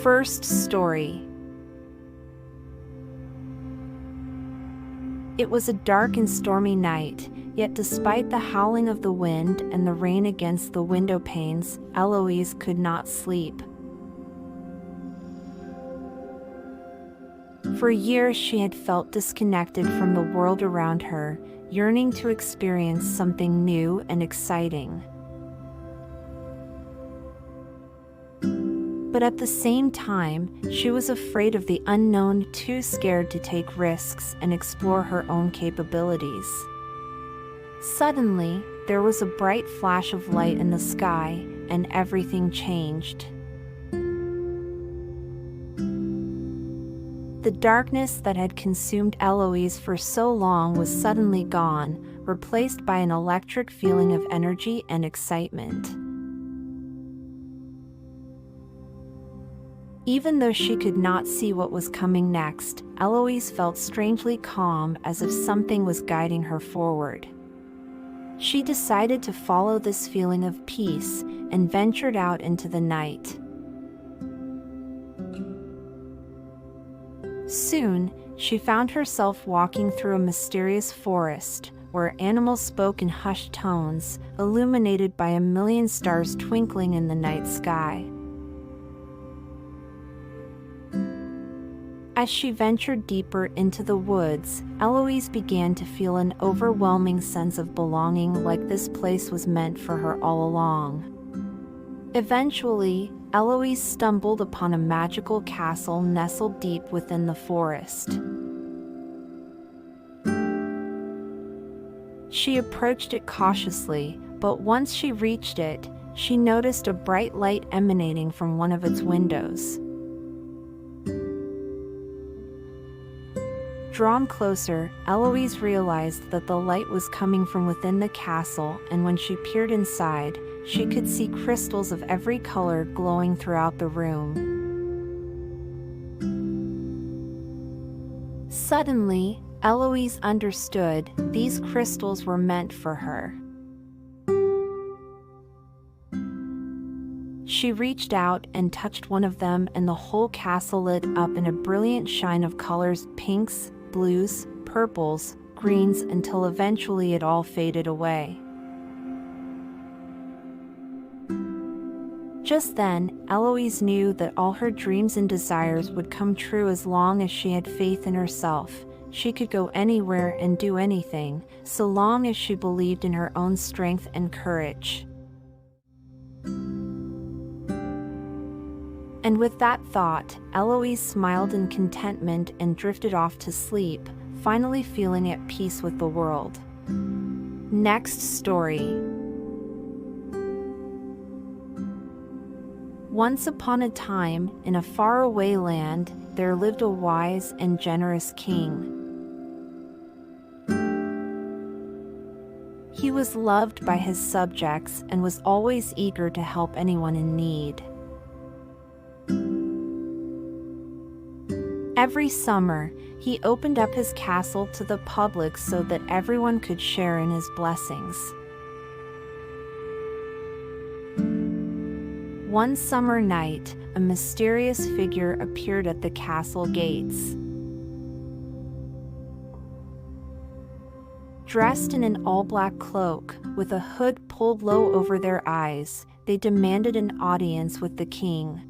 First story. It was a dark and stormy night, yet despite the howling of the wind and the rain against the window panes, Eloise could not sleep. For years she had felt disconnected from the world around her, yearning to experience something new and exciting. But at the same time, she was afraid of the unknown, too scared to take risks and explore her own capabilities. Suddenly, there was a bright flash of light in the sky, and everything changed. The darkness that had consumed Eloise for so long was suddenly gone, replaced by an electric feeling of energy and excitement. Even though she could not see what was coming next, Eloise felt strangely calm, as if something was guiding her forward. She decided to follow this feeling of peace and ventured out into the night. Soon, she found herself walking through a mysterious forest, where animals spoke in hushed tones, illuminated by a million stars twinkling in the night sky. As she ventured deeper into the woods, Eloise began to feel an overwhelming sense of belonging, like this place was meant for her all along. Eventually, Eloise stumbled upon a magical castle nestled deep within the forest. She approached it cautiously, but once she reached it, she noticed a bright light emanating from one of its windows. Drawn closer, Eloise realized that the light was coming from within the castle, and when she peered inside, she could see crystals of every color glowing throughout the room. Suddenly, Eloise understood these crystals were meant for her. She reached out and touched one of them, and the whole castle lit up in a brilliant shine of colors: pinks, blues, purples, greens, until eventually it all faded away. Just then, Eloise knew that all her dreams and desires would come true as long as she had faith in herself. She could go anywhere and do anything, so long as she believed in her own strength and courage. And with that thought, Eloise smiled in contentment and drifted off to sleep, finally feeling at peace with the world. Next story. Once upon a time, in a faraway land, there lived a wise and generous king. He was loved by his subjects and was always eager to help anyone in need. Every summer, he opened up his castle to the public so that everyone could share in his blessings. One summer night, a mysterious figure appeared at the castle gates. Dressed in an all-black cloak, with a hood pulled low over their eyes, they demanded an audience with the king.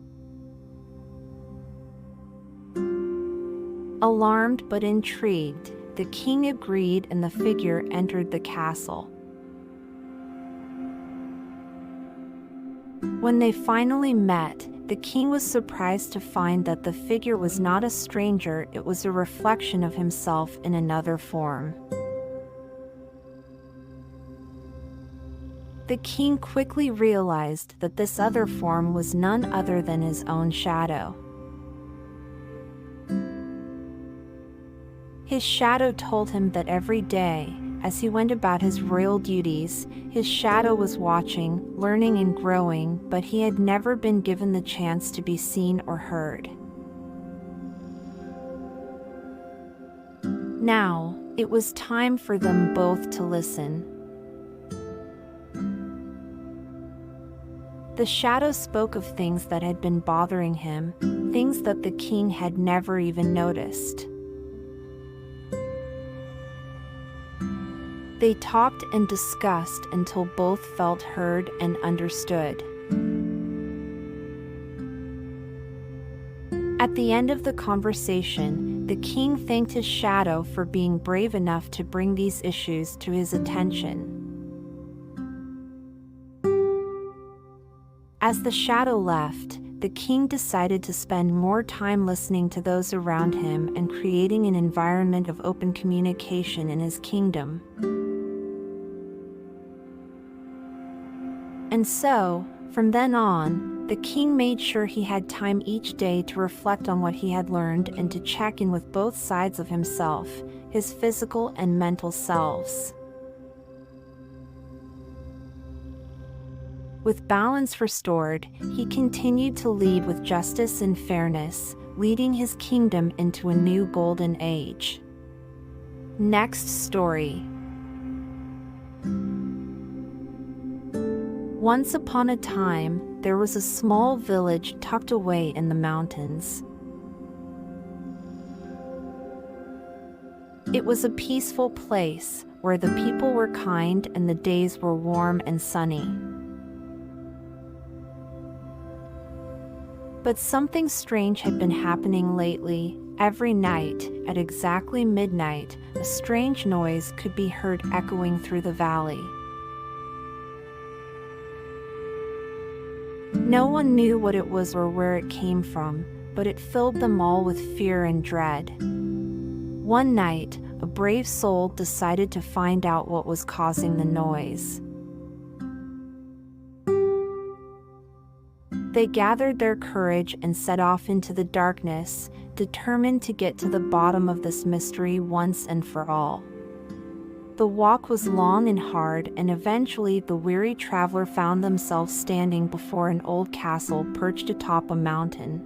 Alarmed but intrigued, the king agreed, and the figure entered the castle. When they finally met, the king was surprised to find that the figure was not a stranger, it was a reflection of himself in another form. The king quickly realized that this other form was none other than his own shadow. His shadow told him that every day, as he went about his royal duties, his shadow was watching, learning and growing, but he had never been given the chance to be seen or heard. Now, it was time for them both to listen. The shadow spoke of things that had been bothering him, things that the king had never even noticed. They talked and discussed until both felt heard and understood. At the end of the conversation, the king thanked his shadow for being brave enough to bring these issues to his attention. As the shadow left, the king decided to spend more time listening to those around him and creating an environment of open communication in his kingdom. And so, from then on, the king made sure he had time each day to reflect on what he had learned and to check in with both sides of himself, his physical and mental selves. With balance restored, he continued to lead with justice and fairness, leading his kingdom into a new golden age. Next story. Once upon a time, there was a small village tucked away in the mountains. It was a peaceful place where the people were kind and the days were warm and sunny. But something strange had been happening lately. Every night, at exactly midnight, a strange noise could be heard echoing through the valley. No one knew what it was or where it came from, but it filled them all with fear and dread. One night, a brave soul decided to find out what was causing the noise. They gathered their courage and set off into the darkness, determined to get to the bottom of this mystery once and for all. The walk was long and hard, and eventually the weary traveler found themselves standing before an old castle perched atop a mountain.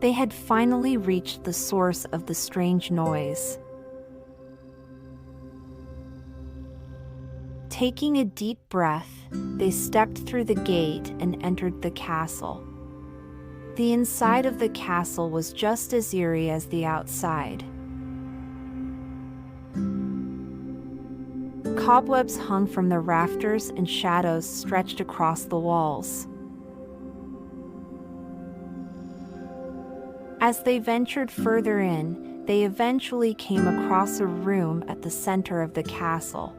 They had finally reached the source of the strange noise. Taking a deep breath, they stepped through the gate and entered the castle. The inside of the castle was just as eerie as the outside. Cobwebs hung from the rafters and shadows stretched across the walls. As they ventured further in, they eventually came across a room at the center of the castle.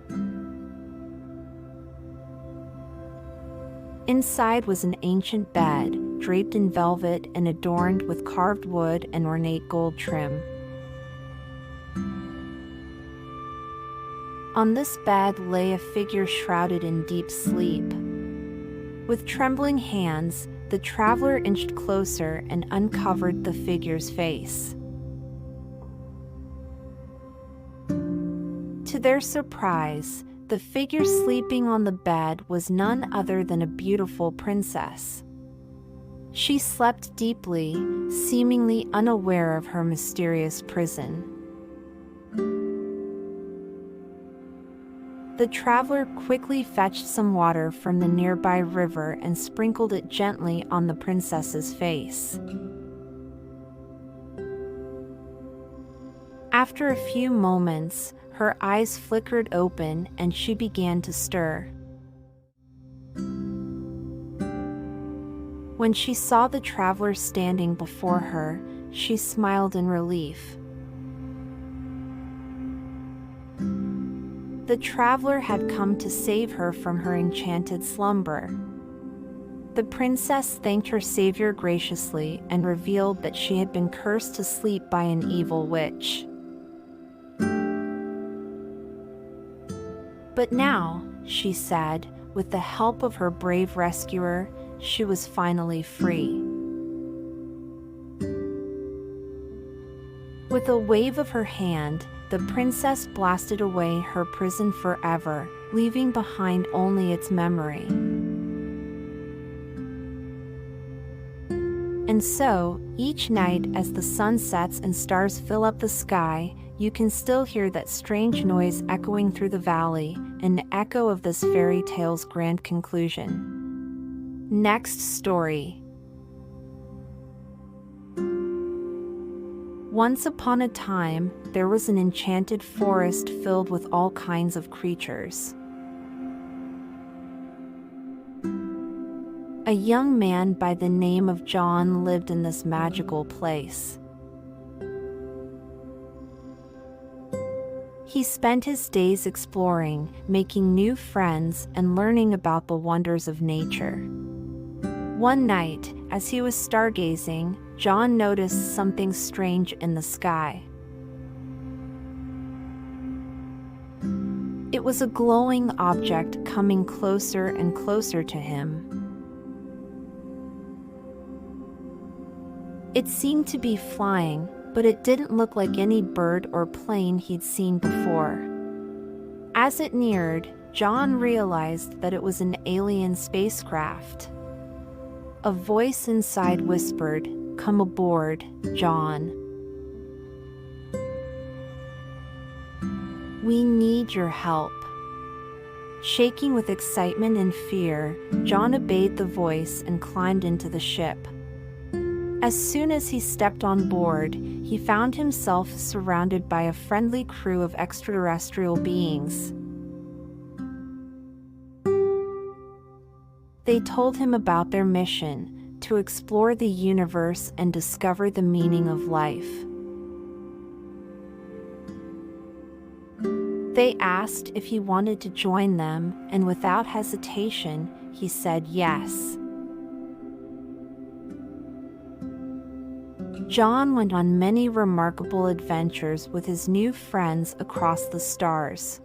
Inside was an ancient bed, draped in velvet and adorned with carved wood and ornate gold trim. On this bed lay a figure shrouded in deep sleep. With trembling hands, the traveler inched closer and uncovered the figure's face. To their surprise, the figure sleeping on the bed was none other than a beautiful princess. She slept deeply, seemingly unaware of her mysterious prison. The traveler quickly fetched some water from the nearby river and sprinkled it gently on the princess's face. After a few moments, her eyes flickered open and she began to stir. When she saw the traveler standing before her, she smiled in relief. The traveler had come to save her from her enchanted slumber. The princess thanked her savior graciously and revealed that she had been cursed to sleep by an evil witch. But now, she said, with the help of her brave rescuer, she was finally free. With a wave of her hand, the princess blasted away her prison forever, leaving behind only its memory. And so, each night as the sun sets and stars fill up the sky, you can still hear that strange noise echoing through the valley, an echo of this fairy tale's grand conclusion. Next story. Once upon a time, there was an enchanted forest filled with all kinds of creatures. A young man by the name of John lived in this magical place. He spent his days exploring, making new friends, and learning about the wonders of nature. One night, as he was stargazing, John noticed something strange in the sky. It was a glowing object coming closer and closer to him. It seemed to be flying, but it didn't look like any bird or plane he'd seen before. As it neared, John realized that it was an alien spacecraft. A voice inside whispered, "Come aboard, John. We need your help." Shaking with excitement and fear, John obeyed the voice and climbed into the ship. As soon as he stepped on board, he found himself surrounded by a friendly crew of extraterrestrial beings. They told him about their mission, to explore the universe and discover the meaning of life. They asked if he wanted to join them, and without hesitation, he said yes. John went on many remarkable adventures with his new friends across the stars.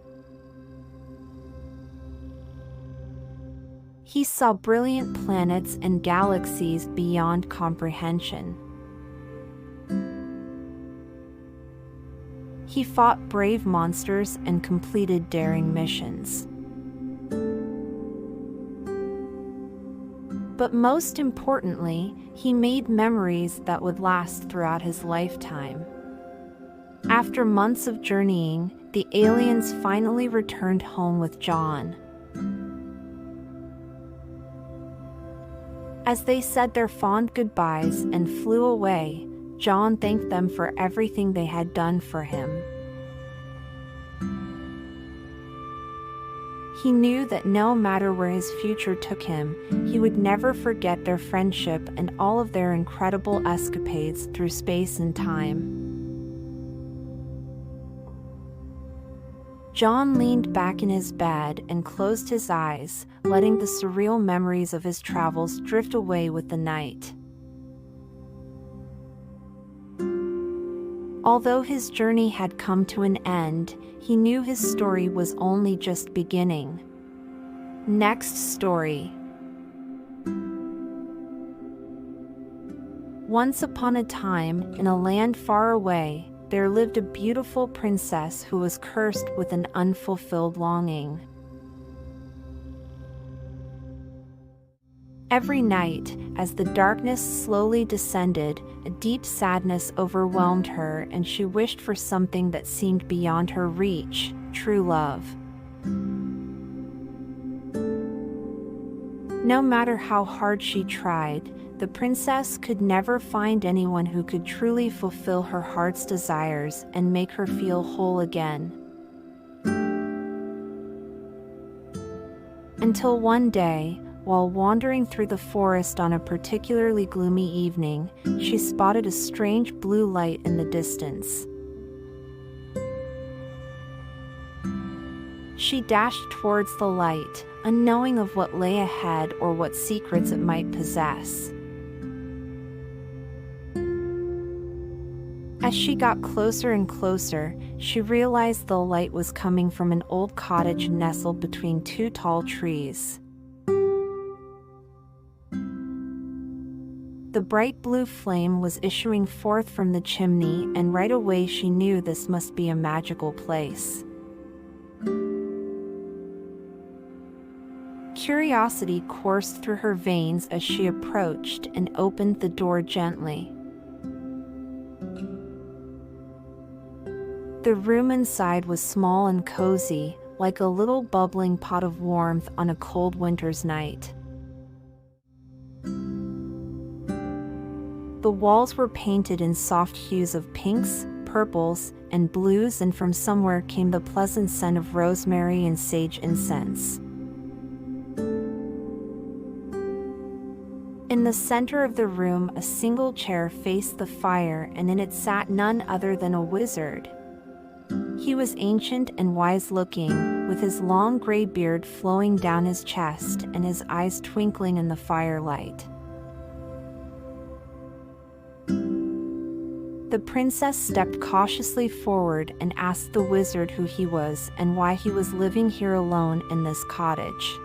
He saw brilliant planets and galaxies beyond comprehension. He fought brave monsters and completed daring missions. But most importantly, he made memories that would last throughout his lifetime. After months of journeying, the aliens finally returned home with John. As they said their fond goodbyes and flew away, John thanked them for everything they had done for him. He knew that no matter where his future took him, he would never forget their friendship and all of their incredible escapades through space and time. John leaned back in his bed and closed his eyes, letting the surreal memories of his travels drift away with the night. Although his journey had come to an end, he knew his story was only just beginning. Next story. Once upon a time, in a land far away, there lived a beautiful princess who was cursed with an unfulfilled longing. Every night, as the darkness slowly descended, a deep sadness overwhelmed her, and she wished for something that seemed beyond her reach, true love. No matter how hard she tried, the princess could never find anyone who could truly fulfill her heart's desires and make her feel whole again. Until one day, while wandering through the forest on a particularly gloomy evening, she spotted a strange blue light in the distance. She dashed towards the light, unknowing of what lay ahead or what secrets it might possess. As she got closer and closer, she realized the light was coming from an old cottage nestled between two tall trees. The bright blue flame was issuing forth from the chimney, and right away she knew this must be a magical place. Curiosity coursed through her veins as she approached and opened the door gently. The room inside was small and cozy, like a little bubbling pot of warmth on a cold winter's night. The walls were painted in soft hues of pinks, purples, and blues, and from somewhere came the pleasant scent of rosemary and sage incense. In the center of the room, a single chair faced the fire, and in it sat none other than a wizard. He was ancient and wise-looking, with his long gray beard flowing down his chest and his eyes twinkling in the firelight. The princess stepped cautiously forward and asked the wizard who he was and why he was living here alone in this cottage.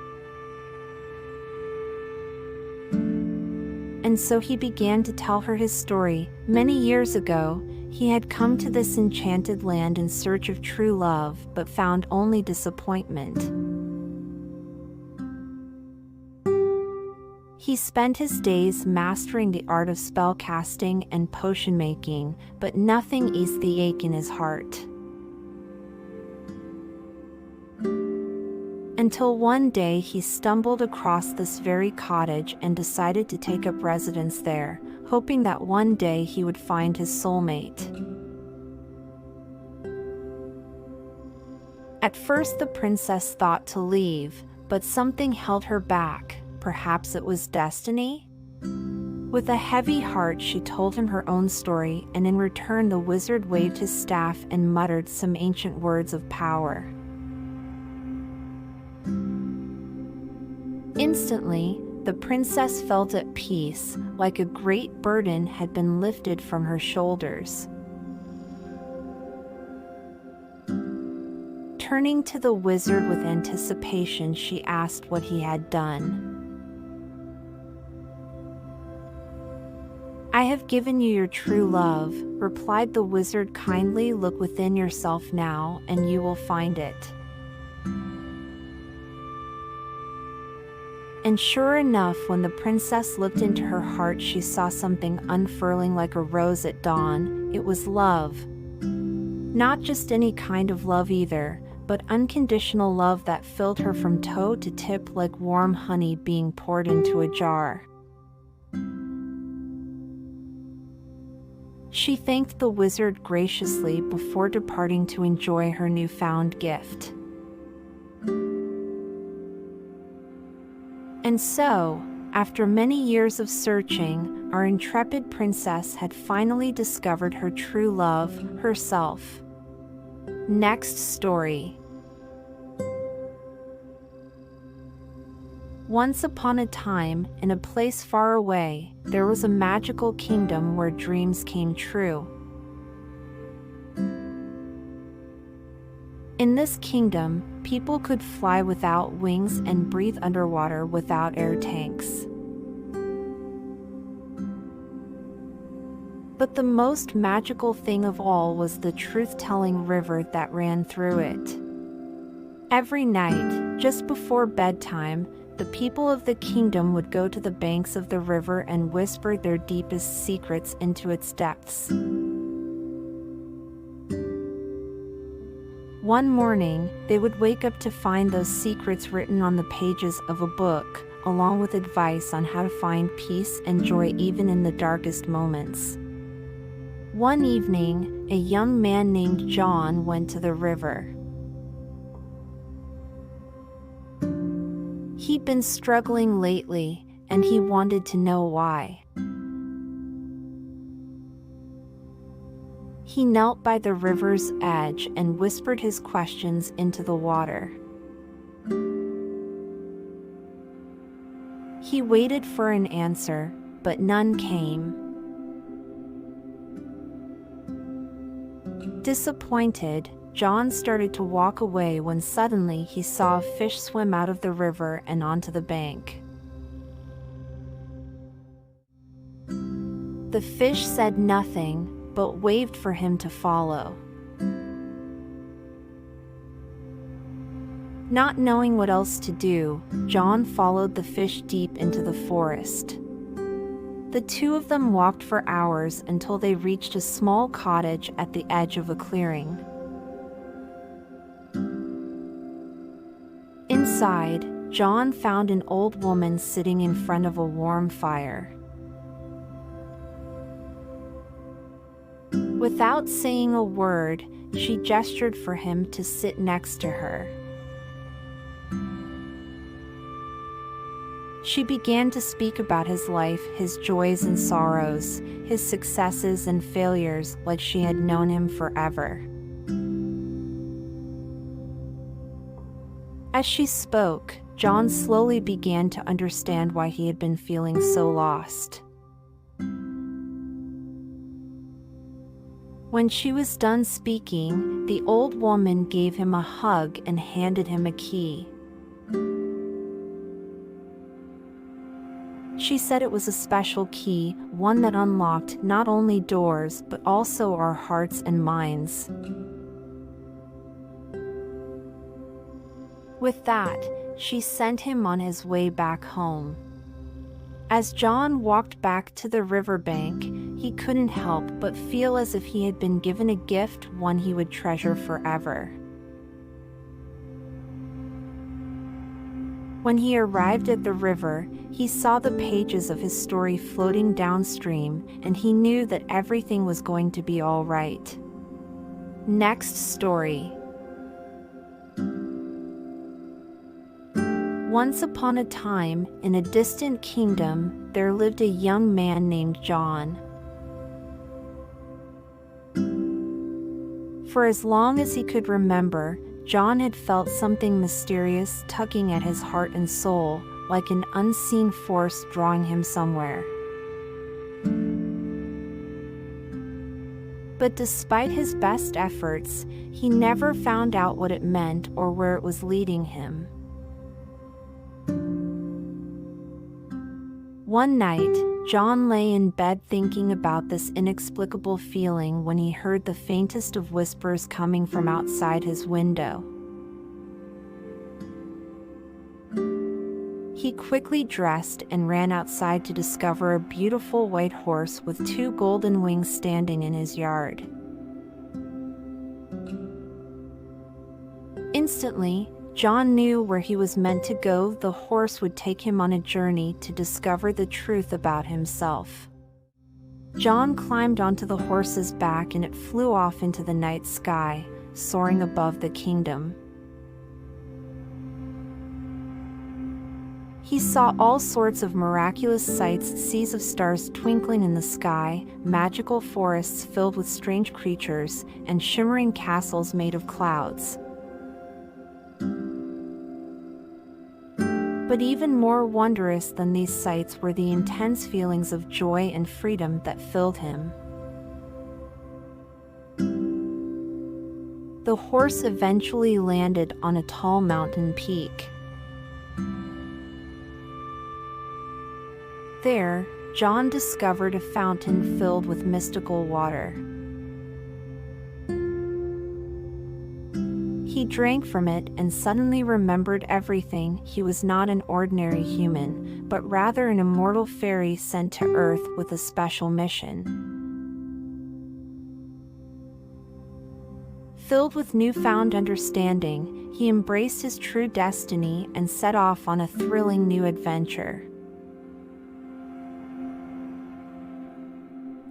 And so he began to tell her his story. Many years ago, he had come to this enchanted land in search of true love, but found only disappointment. He spent his days mastering the art of spellcasting and potion making, but nothing eased the ache in his heart. Until one day he stumbled across this very cottage and decided to take up residence there, hoping that one day he would find his soulmate. At first the princess thought to leave, but something held her back. Perhaps it was destiny? With a heavy heart she told him her own story, and in return the wizard waved his staff and muttered some ancient words of power. Instantly, the princess felt at peace, like a great burden had been lifted from her shoulders. Turning to the wizard with anticipation, she asked what he had done. "I have given you your true love," replied the wizard kindly. "Look within yourself now, and you will find it." And sure enough, when the princess looked into her heart, she saw something unfurling like a rose at dawn. It was love. Not just any kind of love either, but unconditional love that filled her from toe to tip like warm honey being poured into a jar. She thanked the wizard graciously before departing to enjoy her newfound gift. And so, after many years of searching, our intrepid princess had finally discovered her true love, herself. Next story. Once upon a time, in a place far away, there was a magical kingdom where dreams came true. In this kingdom, people could fly without wings and breathe underwater without air tanks. But the most magical thing of all was the truth-telling river that ran through it. Every night, just before bedtime, the people of the kingdom would go to the banks of the river and whisper their deepest secrets into its depths. One morning, they would wake up to find those secrets written on the pages of a book, along with advice on how to find peace and joy even in the darkest moments. One evening, a young man named John went to the river. He'd been struggling lately, and he wanted to know why. He knelt by the river's edge and whispered his questions into the water. He waited for an answer, but none came. Disappointed, John started to walk away when suddenly he saw a fish swim out of the river and onto the bank. The fish said nothing, but waved for him to follow. Not knowing what else to do, John followed the fish deep into the forest. The two of them walked for hours until they reached a small cottage at the edge of a clearing. Inside, John found an old woman sitting in front of a warm fire. Without saying a word, she gestured for him to sit next to her. She began to speak about his life, his joys and sorrows, his successes and failures, like she had known him forever. As she spoke, John slowly began to understand why he had been feeling so lost. When she was done speaking, the old woman gave him a hug and handed him a key. She said it was a special key, one that unlocked not only doors but also our hearts and minds. With that, she sent him on his way back home. As John walked back to the riverbank, he couldn't help but feel as if he had been given a gift, one he would treasure forever. When he arrived at the river, he saw the pages of his story floating downstream, and he knew that everything was going to be all right. Next story. Once upon a time, in a distant kingdom, there lived a young man named John. For as long as he could remember, John had felt something mysterious tugging at his heart and soul, like an unseen force drawing him somewhere. But despite his best efforts, he never found out what it meant or where it was leading him. One night, John lay in bed thinking about this inexplicable feeling when he heard the faintest of whispers coming from outside his window. He quickly dressed and ran outside to discover a beautiful white horse with 2 golden wings standing in his yard. Instantly, John knew where he was meant to go. The horse would take him on a journey to discover the truth about himself. John climbed onto the horse's back and it flew off into the night sky, soaring above the kingdom. He saw all sorts of miraculous sights: seas of stars twinkling in the sky, magical forests filled with strange creatures, and shimmering castles made of clouds. But even more wondrous than these sights were the intense feelings of joy and freedom that filled him. The horse eventually landed on a tall mountain peak. There, John discovered a fountain filled with mystical water. He drank from it and suddenly remembered everything. He was not an ordinary human, but rather an immortal fairy sent to Earth with a special mission. Filled with newfound understanding, he embraced his true destiny and set off on a thrilling new adventure.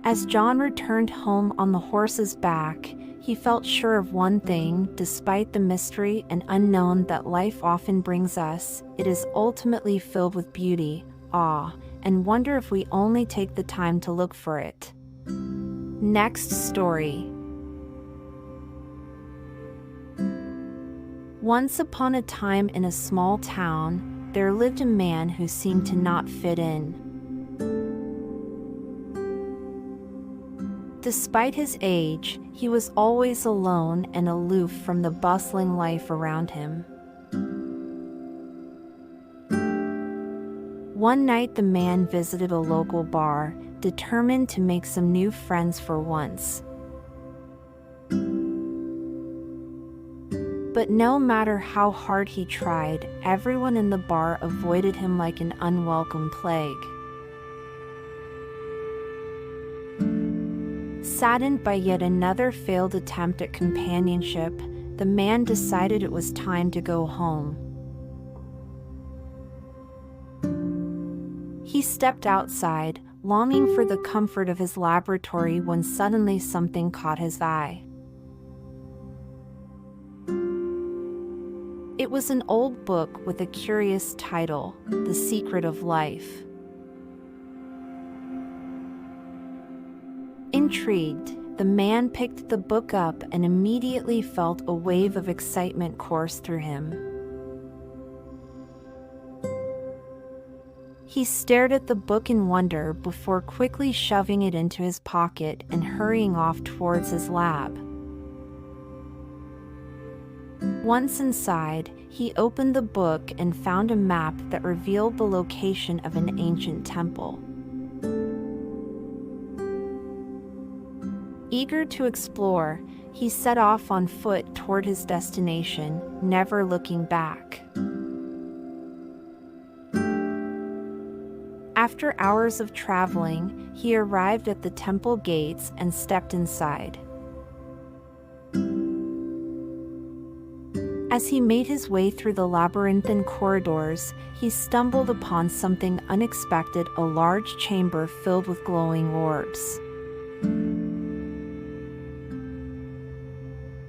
As John returned home on the horse's back, he felt sure of one thing: despite the mystery and unknown that life often brings us, it is ultimately filled with beauty, awe, and wonder if we only take the time to look for it. Next story. Once upon a time in a small town, there lived a man who seemed to not fit in. Despite his age, he was always alone and aloof from the bustling life around him. One night, the man visited a local bar, determined to make some new friends for once. But no matter how hard he tried, everyone in the bar avoided him like an unwelcome plague. Saddened by yet another failed attempt at companionship, the man decided it was time to go home. He stepped outside, longing for the comfort of his laboratory when suddenly something caught his eye. It was an old book with a curious title, The Secret of Life. Intrigued, the man picked the book up and immediately felt a wave of excitement course through him. He stared at the book in wonder before quickly shoving it into his pocket and hurrying off towards his lab. Once inside, he opened the book and found a map that revealed the location of an ancient temple. Eager to explore, he set off on foot toward his destination, never looking back. After hours of traveling, he arrived at the temple gates and stepped inside. As he made his way through the labyrinthine corridors, he stumbled upon something unexpected: a large chamber filled with glowing orbs.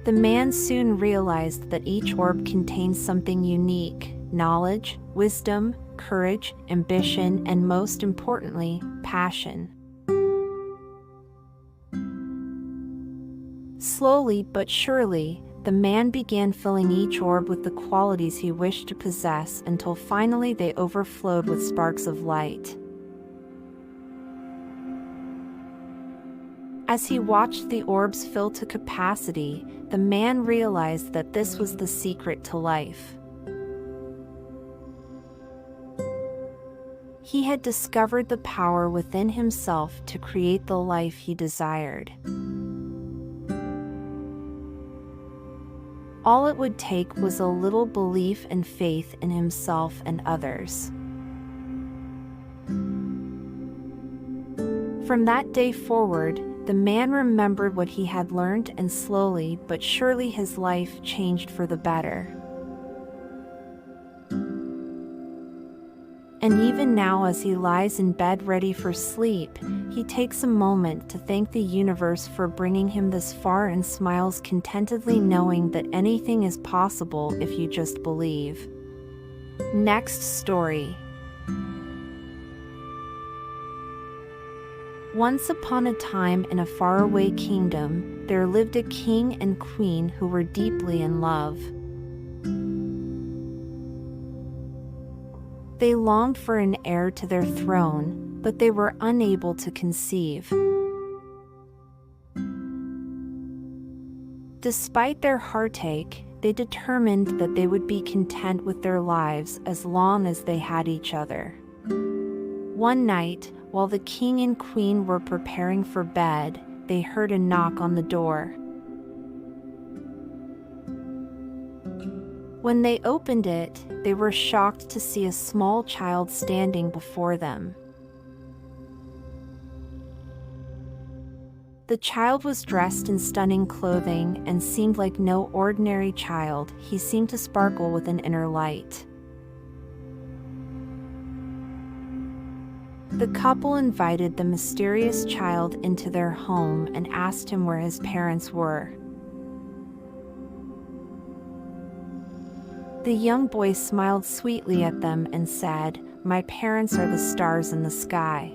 The man soon realized that each orb contained something unique: knowledge, wisdom, courage, ambition, and most importantly, passion. Slowly but surely, the man began filling each orb with the qualities he wished to possess until finally they overflowed with sparks of light. As he watched the orbs fill to capacity, the man realized that this was the secret to life. He had discovered the power within himself to create the life he desired. All it would take was a little belief and faith in himself and others. From that day forward, the man remembered what he had learned, and slowly but surely his life changed for the better. And even now, as he lies in bed ready for sleep, he takes a moment to thank the universe for bringing him this far and smiles contentedly, knowing that anything is possible if you just believe. Next story. Once upon a time, in a faraway kingdom, there lived a king and queen who were deeply in love. They longed for an heir to their throne, but they were unable to conceive. Despite their heartache, they determined that they would be content with their lives as long as they had each other. One night, while the king and queen were preparing for bed, they heard a knock on the door. When they opened it, they were shocked to see a small child standing before them. The child was dressed in stunning clothing and seemed like no ordinary child. He seemed to sparkle with an inner light. The couple invited the mysterious child into their home and asked him where his parents were. The young boy smiled sweetly at them and said, "My parents are the stars in the sky."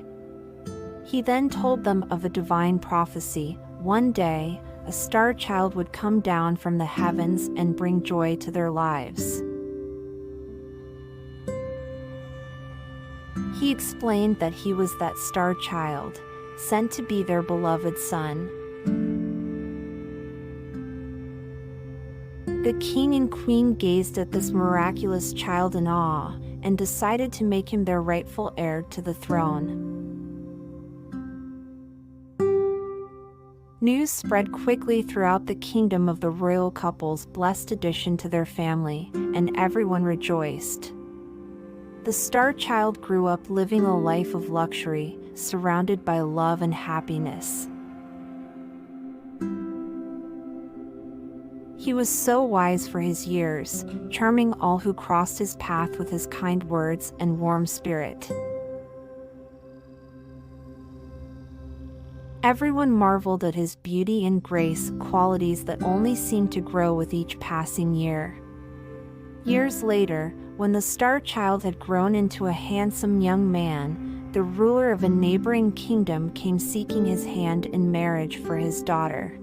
He then told them of a divine prophecy. One day, a star child would come down from the heavens and bring joy to their lives. He explained that he was that star child, sent to be their beloved son. The king and queen gazed at this miraculous child in awe and decided to make him their rightful heir to the throne. News spread quickly throughout the kingdom of the royal couple's blessed addition to their family, and everyone rejoiced. The star child grew up living a life of luxury, surrounded by love and happiness. He was so wise for his years, charming all who crossed his path with his kind words and warm spirit. Everyone marveled at his beauty and grace, qualities that only seemed to grow with each passing year. Years later, when the star child had grown into a handsome young man, the ruler of a neighboring kingdom came seeking his hand in marriage for his daughter.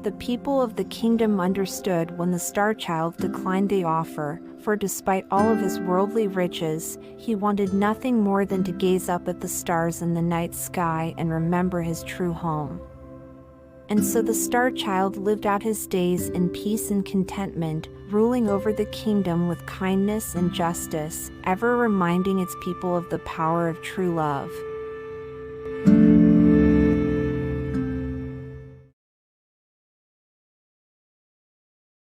The people of the kingdom understood when the star child declined the offer, for despite all of his worldly riches, he wanted nothing more than to gaze up at the stars in the night sky and remember his true home. And so the star child lived out his days in peace and contentment, ruling over the kingdom with kindness and justice, ever reminding its people of the power of true love.